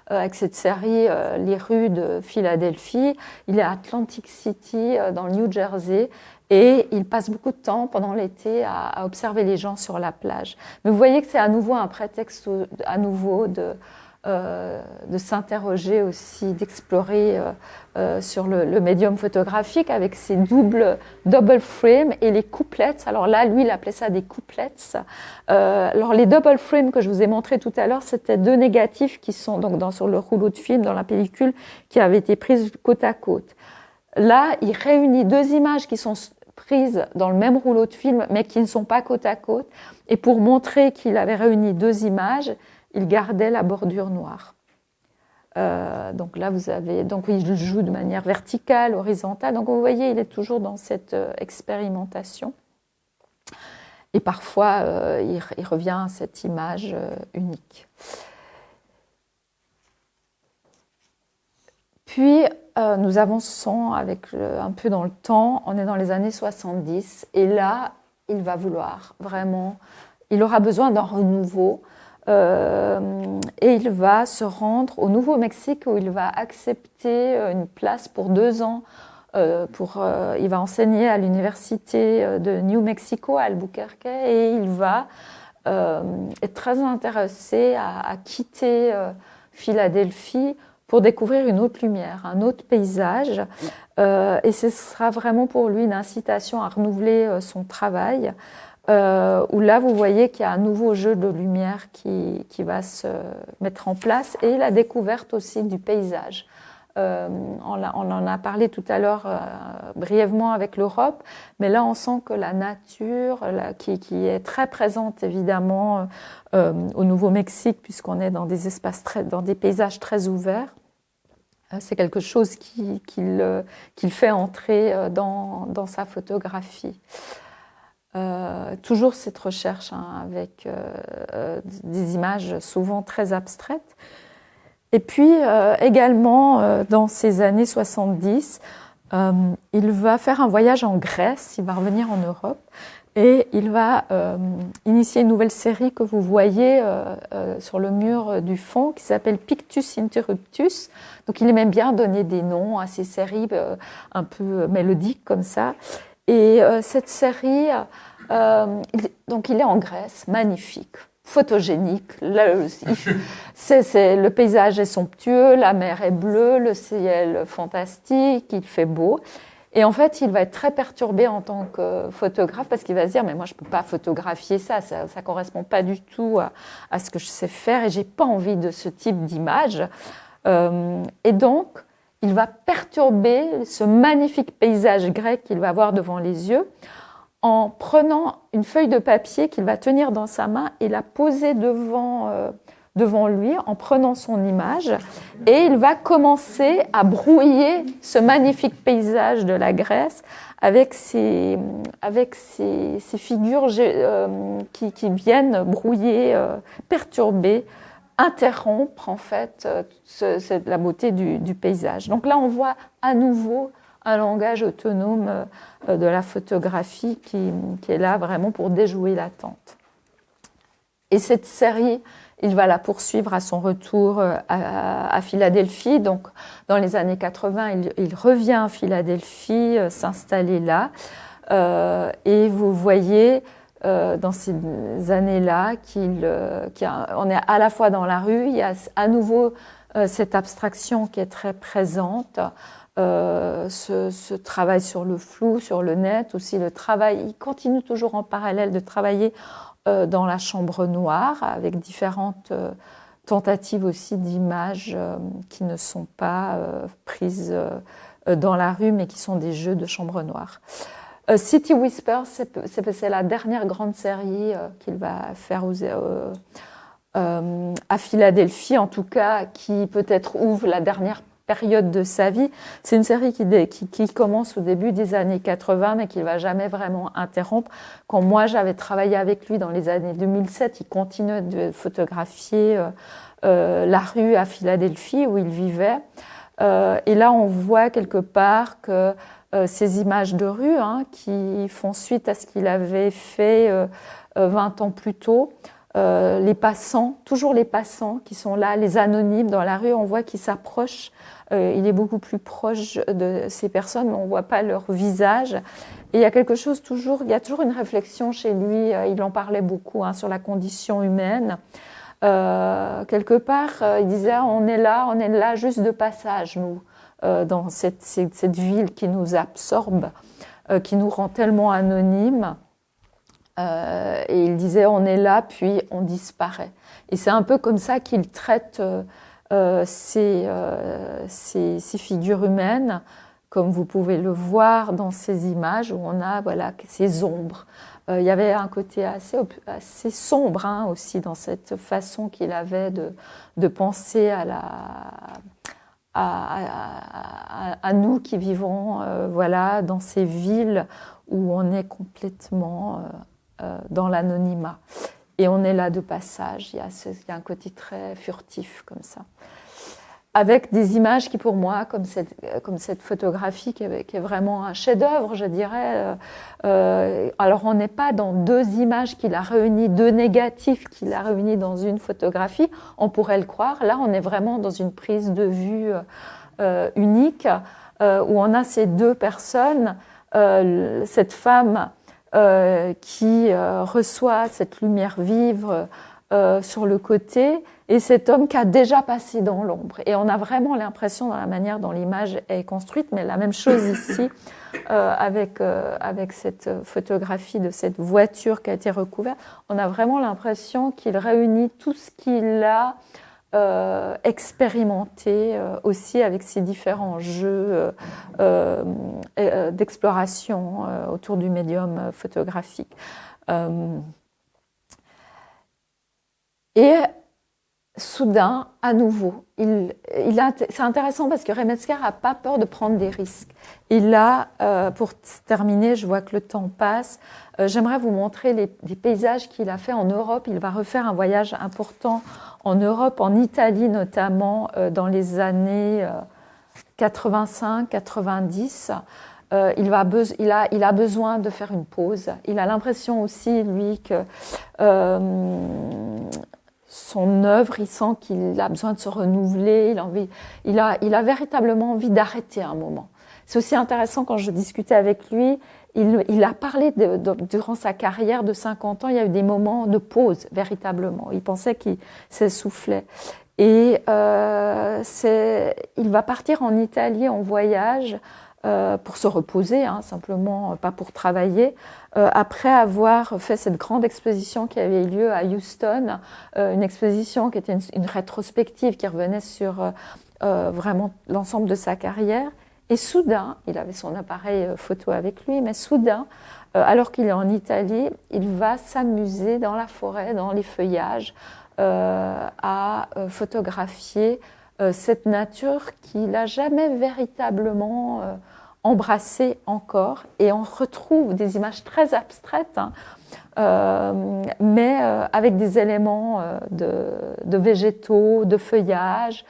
avec cette série Les rues de Philadelphie. Il est à Atlantic City, dans le New Jersey, et il passe beaucoup de temps pendant l'été à observer les gens sur la plage. Mais vous voyez que c'est à nouveau un prétexte à nouveau de s'interroger aussi, d'explorer sur le médium photographique avec ces double frame et les couplets. Alors là, lui, il appelait ça des couplets. Alors les double frames que je vous ai montré tout à l'heure, c'était 2 négatifs qui sont donc sur le rouleau de film, dans la pellicule, qui avaient été prises côte à côte. Là, il réunit 2 images qui sont prises dans le même rouleau de film, mais qui ne sont pas côte à côte. Et pour montrer qu'il avait réuni 2 images, il gardait la bordure noire. Donc là, il joue de manière verticale, horizontale. Donc vous voyez, il est toujours dans cette expérimentation. Et parfois, il revient à cette image unique. Puis, nous avançons un peu dans le temps. On est dans les années 70. Et là, il va vouloir vraiment... Il aura besoin d'un renouveau. Et il va se rendre au Nouveau-Mexique où il va accepter une place pour 2 ans. Il va enseigner à l'université de New Mexico à Albuquerque et il va être très intéressé à quitter Philadelphie pour découvrir une autre lumière, un autre paysage. Et ce sera vraiment pour lui une incitation à renouveler son travail. Où là, vous voyez qu'il y a un nouveau jeu de lumière qui va se mettre en place et la découverte aussi du paysage. On en a parlé tout à l'heure brièvement avec l'Europe, mais là, on sent que la nature, qui est très présente évidemment au Nouveau-Mexique, puisqu'on est dans des espaces dans des paysages très ouverts, c'est quelque chose qu'il fait entrer dans sa photographie. Toujours cette recherche avec des images souvent très abstraites. Et puis également, dans ces années 70, il va faire un voyage en Grèce, il va revenir en Europe et il va initier une nouvelle série que vous voyez sur le mur du fond qui s'appelle Pictus Interruptus. Donc il aimait bien donner des noms à ces séries un peu mélodiques comme ça. Et cette série, donc il est en Grèce, magnifique, photogénique. Le paysage est somptueux, la mer est bleue, le ciel fantastique, il fait beau. Et en fait, il va être très perturbé en tant que photographe parce qu'il va se dire « mais moi, je ne peux pas photographier ça ne correspond pas du tout à ce que je sais faire et je n'ai pas envie de ce type d'image. » Et donc, il va perturber ce magnifique paysage grec qu'il va avoir devant les yeux en prenant une feuille de papier qu'il va tenir dans sa main et la poser devant lui en prenant son image. Et il va commencer à brouiller ce magnifique paysage de la Grèce avec ces figures qui viennent brouiller, perturber, interrompre en fait la beauté du paysage. Donc là, on voit à nouveau un langage autonome de la photographie qui est là vraiment pour déjouer l'attente. Et cette série, il va la poursuivre à son retour à Philadelphie. Donc, dans les années 80, il revient à Philadelphie, s'installer là. Et vous voyez dans ces années-là on est à la fois dans la rue, il y a à nouveau cette abstraction qui est très présente. Ce travail sur le flou, sur le net, aussi le travail, il continue toujours en parallèle de travailler dans la chambre noire avec différentes tentatives aussi d'images qui ne sont pas prises dans la rue mais qui sont des jeux de chambre noire. City Whispers, c'est la dernière grande série qu'il va faire à Philadelphie, en tout cas qui peut-être ouvre la dernière période de sa vie. C'est une série qui commence au début des années 80, mais qu'il ne va jamais vraiment interrompre. Quand moi, j'avais travaillé avec lui dans les années 2007, il continuait de photographier la rue à Philadelphie où il vivait. Et là, on voit quelque part que ces images de rue qui font suite à ce qu'il avait fait 20 ans plus tôt, les passants, toujours les passants qui sont là, les anonymes dans la rue, on voit qu'ils s'approchent. Il est beaucoup plus proche de ces personnes, mais on ne voit pas leur visage. Et il y a quelque chose toujours, il y a toujours une réflexion chez lui, il en parlait beaucoup sur la condition humaine. Quelque part, il disait on est là juste de passage, nous, dans cette ville qui nous absorbe, qui nous rend tellement anonymes. Et il disait on est là puis on disparaît. Et c'est un peu comme ça qu'il traite ces figures humaines, comme vous pouvez le voir dans ces images où on a ces ombres. Il y avait un côté assez sombre aussi dans cette façon qu'il avait de penser à nous qui vivons dans ces villes où on est complètement dans l'anonymat. Et on est là de passage, il y a un côté très furtif comme ça. Avec des images qui pour moi, comme cette photographie qui est vraiment un chef-d'œuvre, je dirais. Alors on n'est pas dans deux images qu'il a réunies, deux négatifs qu'il a réunis dans une photographie, on pourrait le croire. Là on est vraiment dans une prise de vue unique, où on a ces deux personnes, cette femme qui reçoit cette lumière vive sur le côté, et cet homme qui a déjà passé dans l'ombre. Et on a vraiment l'impression, dans la manière dont l'image est construite, mais la même chose ici, avec cette photographie de cette voiture qui a été recouverte, on a vraiment l'impression qu'il réunit tout ce qu'il a expérimenté aussi avec ces différents jeux d'exploration autour du médium photographique. Et soudain, à nouveau, c'est intéressant parce que Ray Metzger n'a pas peur de prendre des risques. Il a, pour terminer, je vois que le temps passe, j'aimerais vous montrer des paysages qu'il a fait en Europe. Il va refaire un voyage important en Europe, en Italie notamment, dans les années 85-90. Il a besoin de faire une pause. Il a l'impression aussi, lui, que son œuvre, il sent qu'il a besoin de se renouveler, il a véritablement envie d'arrêter un moment. C'est aussi intéressant, quand je discutais avec lui, il a parlé durant sa carrière de 50 ans, il y a eu des moments de pause, véritablement. Il pensait qu'il s'essoufflait. Et il va partir en Italie en voyage pour se reposer, simplement, pas pour travailler, après avoir fait cette grande exposition qui avait eu lieu à Houston, une exposition qui était une rétrospective qui revenait sur vraiment l'ensemble de sa carrière. Et soudain, il avait son appareil photo avec lui, mais soudain, alors qu'il est en Italie, il va s'amuser dans la forêt, dans les feuillages, à photographier cette nature qu'il n'a jamais véritablement embrassée encore. Et on retrouve des images très abstraites, mais avec des éléments de végétaux, de feuillage,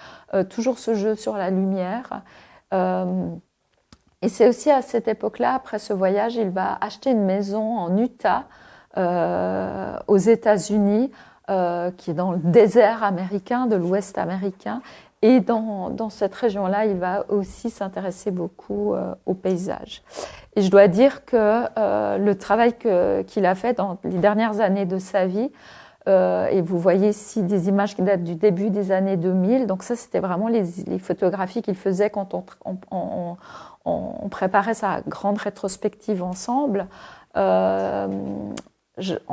toujours ce jeu sur la lumière. Et c'est aussi à cette époque-là, après ce voyage, il va acheter une maison en Utah, aux États-Unis, qui est dans le désert américain, de l'Ouest américain. Et dans cette région-là, il va aussi s'intéresser beaucoup au paysage. Et je dois dire que le travail qu'il a fait dans les dernières années de sa vie, et vous voyez ici des images qui datent du début des années 2000, donc ça c'était vraiment les photographies qu'il faisait quand on préparait sa grande rétrospective ensemble. On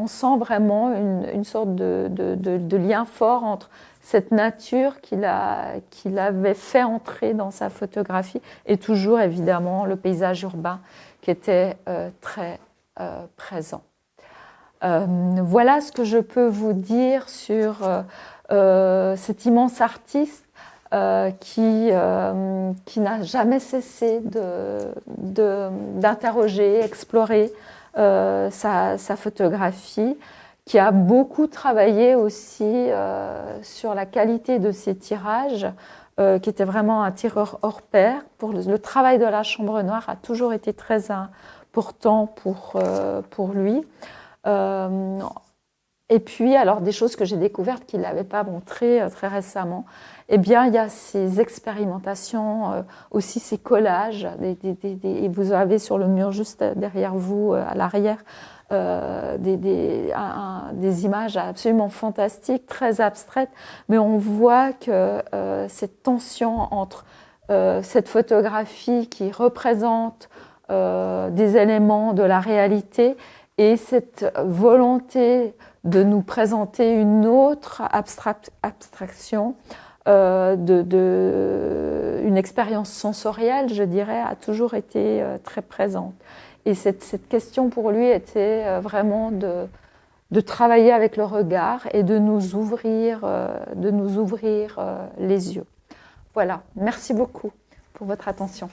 sent vraiment une sorte de lien fort entre cette nature qu'il avait fait entrer dans sa photographie et toujours évidemment le paysage urbain qui était très présent. Voilà ce que je peux vous dire sur cet immense artiste qui n'a jamais cessé d'interroger, explorer sa photographie, qui a beaucoup travaillé aussi sur la qualité de ses tirages, qui était vraiment un tireur hors pair. Le travail de la chambre noire a toujours été très important pour lui. Et puis, alors, des choses que j'ai découvertes qu'il n'avait pas montrées très récemment, eh bien, il y a ces expérimentations, aussi ces collages. Et vous avez sur le mur juste derrière vous, à l'arrière, des images absolument fantastiques, très abstraites, mais on voit que cette tension entre cette photographie qui représente des éléments de la réalité et cette volonté de nous présenter une autre abstraction, une expérience sensorielle, je dirais, a toujours été très présente. Et cette question pour lui était vraiment de travailler avec le regard et de nous ouvrir les yeux. Voilà, merci beaucoup pour votre attention.